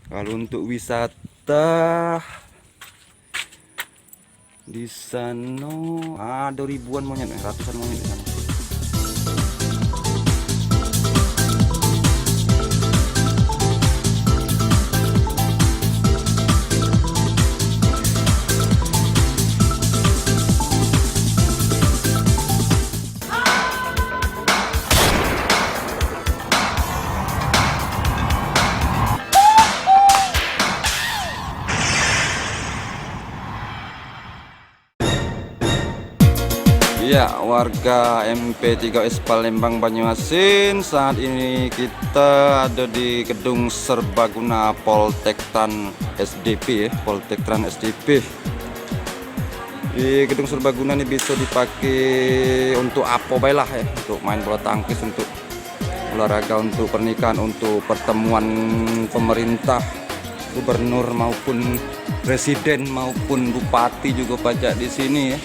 Kalau untuk wisata di sana ada ribuan monyet, ratusan monyet di sana. Ya, warga MP3S Palembang Banyuasin, saat ini kita ada di Gedung Serbaguna Poltekktan SDP ya, Poltekktan SDP. Di Gedung Serbaguna ini bisa dipakai untuk apa baiklah ya, untuk main bola tangkis, untuk olahraga, untuk pernikahan, untuk pertemuan pemerintah, gubernur maupun presiden maupun bupati juga pajak di sini ya.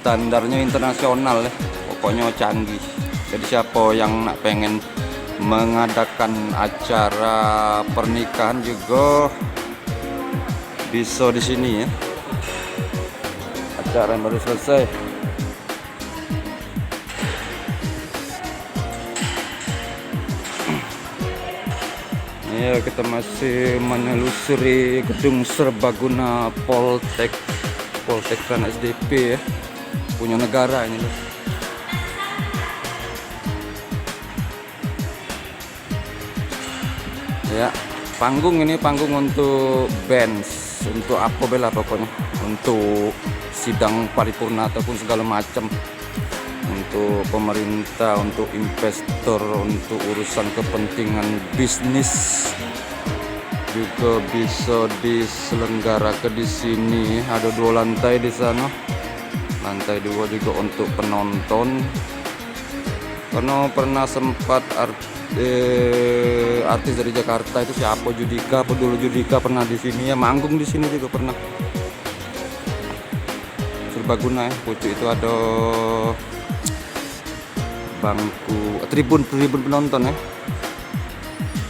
Standarnya internasional ya, pokoknya canggih. Jadi siapa yang nak pengen mengadakan acara pernikahan juga bisa di sini ya. Acara yang baru selesai. Ya, kita masih menelusuri Gedung Serbaguna Poltekktan SDP ya. Punya negara ini loh. Ya, panggung ini panggung untuk band, untuk apa bela pokoknya, untuk sidang paripurna ataupun segala macam, untuk pemerintah, untuk investor, untuk urusan kepentingan bisnis juga bisa diselenggarakan di sini. Ada 2 lantai di sana. Lantai 2 juga untuk penonton. Karena pernah sempat artis dari Jakarta itu siapa, Judika, Peduli Judika pernah di sini ya, manggung di sini juga pernah. Serbaguna ya, pucuk itu ada bangku, tribun penonton ya.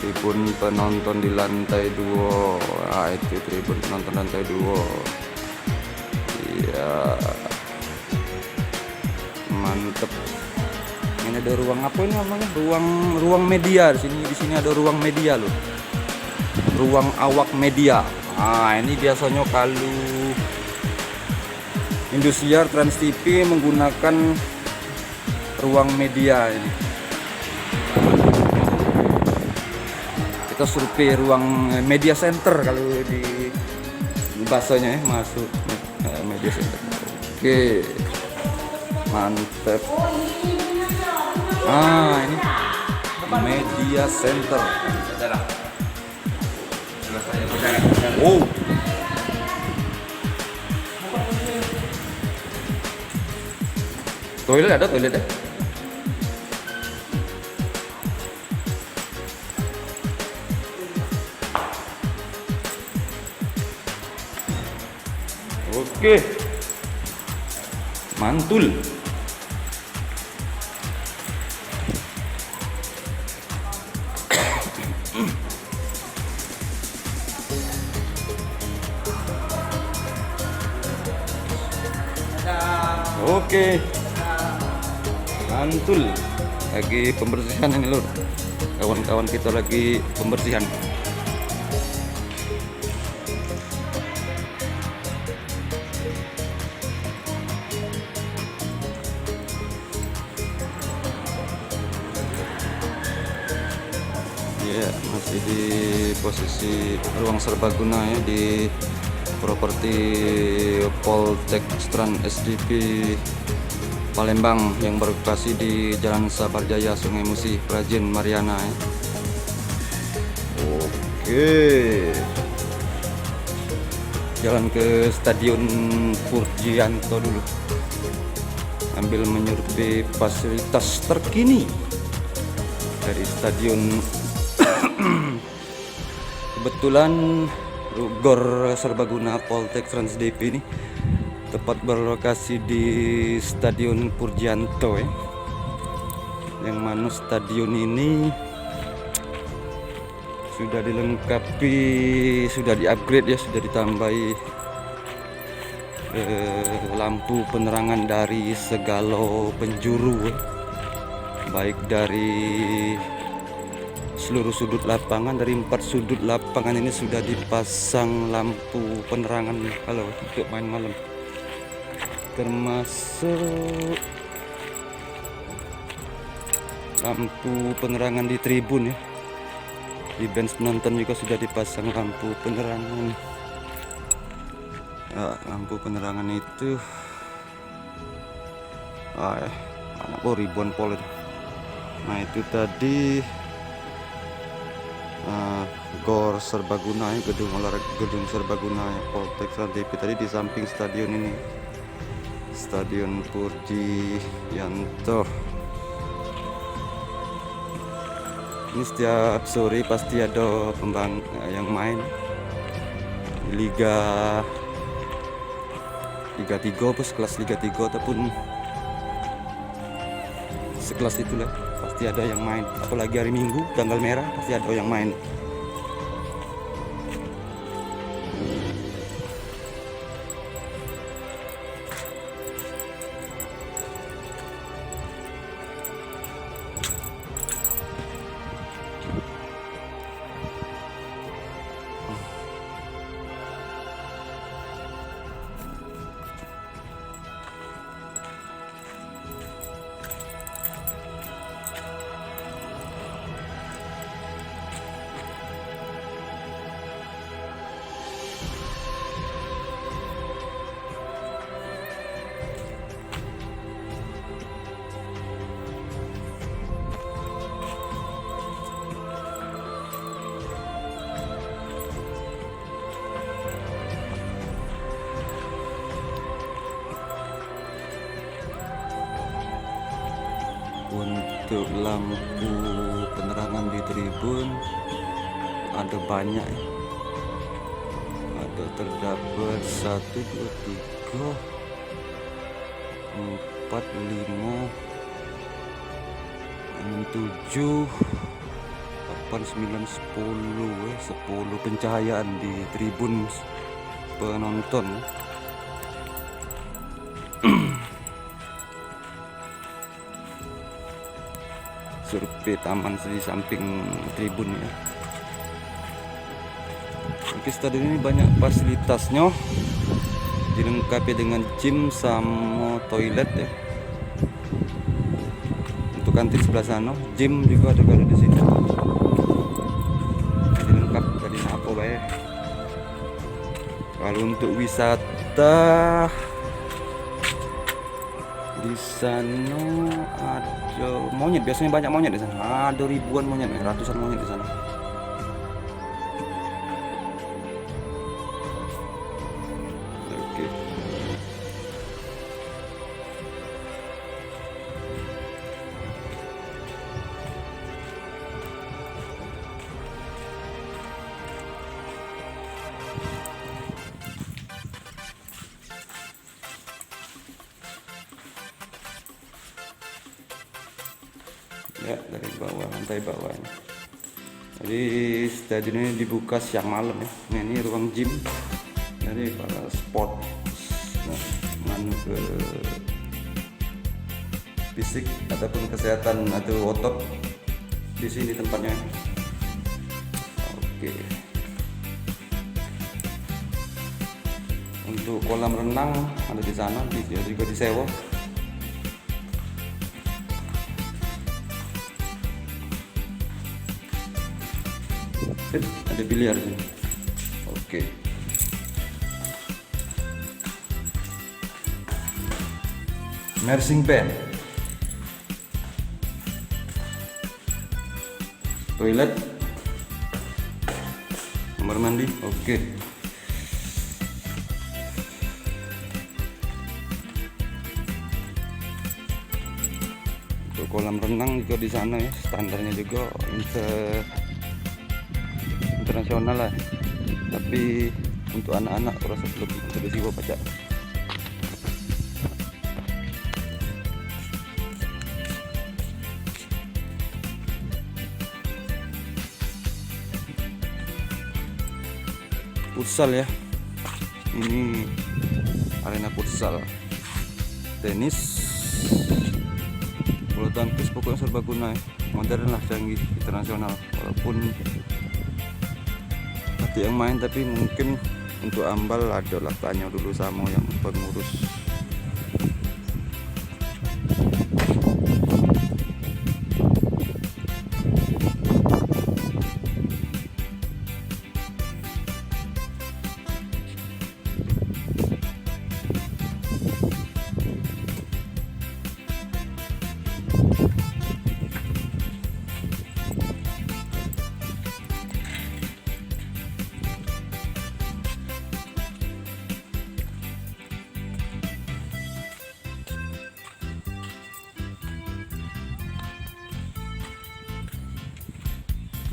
Tribun penonton di lantai 2. Nah, itu tribun penonton lantai 2. Iya. Mantep. Ini ada ruang apa ini namanya? Ruang media di sini. Di sini ada ruang media loh. Ruang awak media. Nah, ini biasanya kalau Indosiar, Trans TV menggunakan ruang media ini. Kita survei ruang media center kalau di bahasanya ya, masuk media center. Oke. Mantep. Ah, ini media center. Oh. Toilet ada, toilet ya? Oke. Mantul. Oke, mantul. Lagi pembersihan ini lur. Kawan-kawan kita lagi pembersihan. Ya, masih di posisi ruang serbaguna ya, di properti Poltekktan SDP Palembang yang berlokasi di Jalan Sabarjaya, Sungai Musi, Prajen, Mariana ya. Oke, jalan ke Stadion Purjianto dulu, ambil menyurvei fasilitas terkini dari stadion. Kebetulan Gor Serbaguna Poltekktan SDP ini tepat berlokasi di Stadion Purjianto ya. Yang mana stadion ini sudah dilengkapi, sudah di-upgrade ya, sudah ditambahi lampu penerangan dari segala penjuru, baik dari seluruh sudut lapangan. Dari 4 sudut lapangan ini sudah dipasang lampu penerangan kalau untuk main malam, termasuk lampu penerangan di tribun ya. Di bench penonton juga sudah dipasang lampu penerangan. Ya, lampu penerangan itu ribuan pol itu. Nah itu tadi GOR Serbaguna, gedung olahraga, gedung serbaguna Poltek Serantipi tadi di samping stadion ini, Stadion Purji Yanto. Ini setiap sore pasti ada yang main Liga 3, kelas Liga 3 ataupun sekelas itulah, pasti ada yang main. Apalagi hari Minggu tanggal merah pasti ada yang main. Untuk lampu penerangan di tribun ada banyak ya. Ada terdapat 1, 2, 3, 4, 5, 6, 7, 8, 9, 10 pencahayaan di tribun penonton. Survei taman di samping tribun ya. Oke, stadion ini banyak fasilitasnya, dilengkapi dengan gym sama toilet ya. Untuk kantin sebelah sana, gym juga ada kalau di sini. Dilengkap tadi apa bayar. Kalau untuk wisata di sana ada monyet, biasanya banyak monyet di sana. Ada ribuan monyet, ratusan monyet di sana. Oke. Ya, dari bawah, lantai bawah. Jadi stadion ini dibuka siang malam ya. Nah, ini ruang gym dari para sport, ke fisik ataupun kesehatan atau otot. Di sini tempatnya. Oke. Untuk kolam renang ada di sana, juga disewa. Ada biliar sini. Oke. Marching band. Toilet. Kamar mandi. Oke. Untuk kolam renang juga di sana ya, standarnya juga internasional lah, tapi untuk anak-anak rasa belum ada jiwa pajak. futsal ya. Ini arena futsal, tenis, bulu tangkis, pokoknya serbaguna ya. Modern lah, canggih, internasional. Walaupun ada yang main, tapi mungkin untuk ambal ada lah, tanya dulu sama yang pengurus.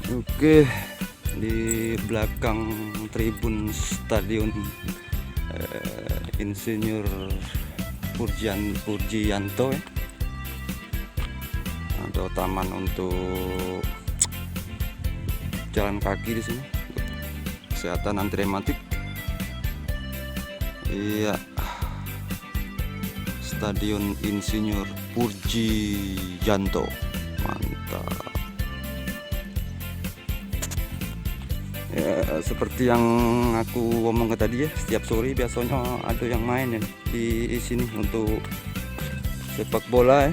Oke, di belakang tribun stadion Insinyur Purjianto ya. Ada taman untuk jalan kaki di sini, kesehatan anti rematik. Iya, Stadion Insinyur Purjianto, mantap. Ya, seperti yang aku ngomong tadi ya, setiap sore biasanya ada yang main ya di sini untuk sepak bola ya.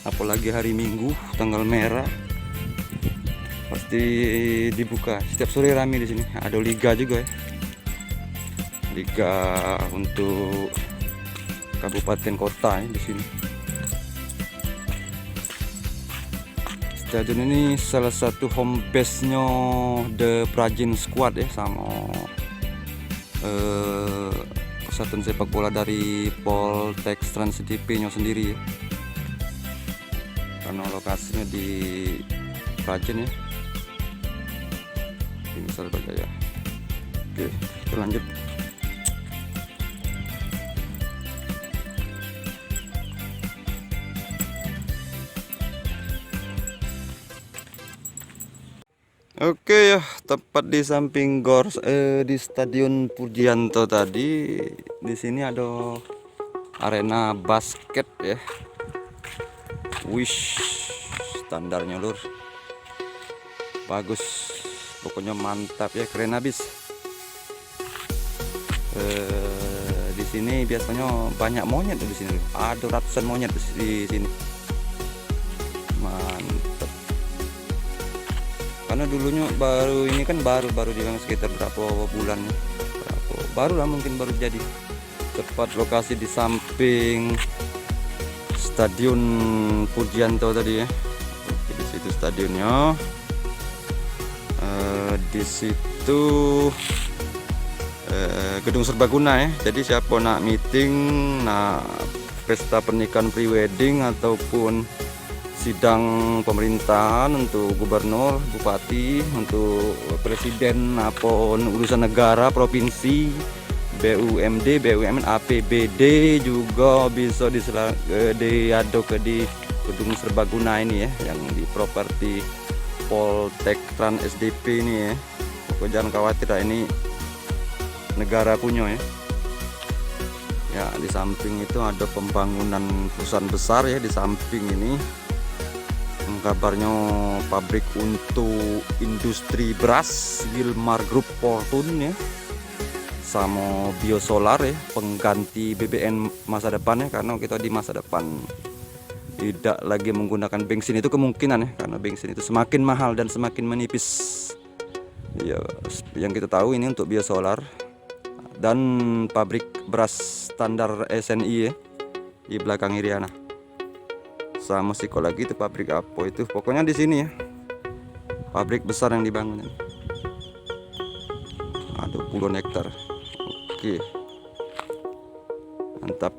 Apalagi hari Minggu tanggal merah pasti dibuka. Setiap sore rame di sini. Ada liga juga ya. Liga untuk kabupaten kota ya di sini. Stadion ini salah satu home base-nya The Prajin Squad ya, sama persatuan sepak bola dari Poltek Trans DP-nya sendiri ya. Karena lokasinya di Prajin ya, di Surabaya. Oke, kita lanjut. Oke ya, tepat di samping gor di Stadion Purjianto tadi, di sini ada arena basket ya. Wish, standarnya lur, bagus, pokoknya mantap ya, keren habis. Di sini biasanya banyak monyet di sini, ada ratusan monyet di sini. Mantap. Karena dulunya baru ini kan baru dibangun sekitar berapa bulan ya, baru lah mungkin baru jadi. Tepat lokasi di samping Stadion Purjianto tadi ya. Oke, di situ stadionnya. Di situ gedung serbaguna ya. Jadi siapa nak meeting, nak pesta pernikahan pre-wedding ataupun sidang pemerintahan untuk gubernur, bupati, untuk presiden, apa urusan negara, provinsi, BUMD, BUMN, APBD juga bisa diaduk di gedung serbaguna ini ya, yang di properti Poltek Trans SDP ini ya. Pokoknya jangan khawatir lah, ini negara punya ya. Ya, di samping itu ada pembangunan perusahaan besar ya di samping ini. Kabarnya pabrik untuk industri beras Wilmar Group Fortune ya, sama biosolar ya, pengganti BBM masa depan ya, karena kita di masa depan tidak lagi menggunakan bensin itu kemungkinan ya, karena bensin itu semakin mahal dan semakin menipis ya. Yang kita tahu ini untuk biosolar dan pabrik beras standar SNI ya di belakang Iriana. Sama siko lagi itu pabrik apa itu, pokoknya di sini ya, pabrik besar yang dibangun ini. Ada puluhan hektar. Oke, mantap.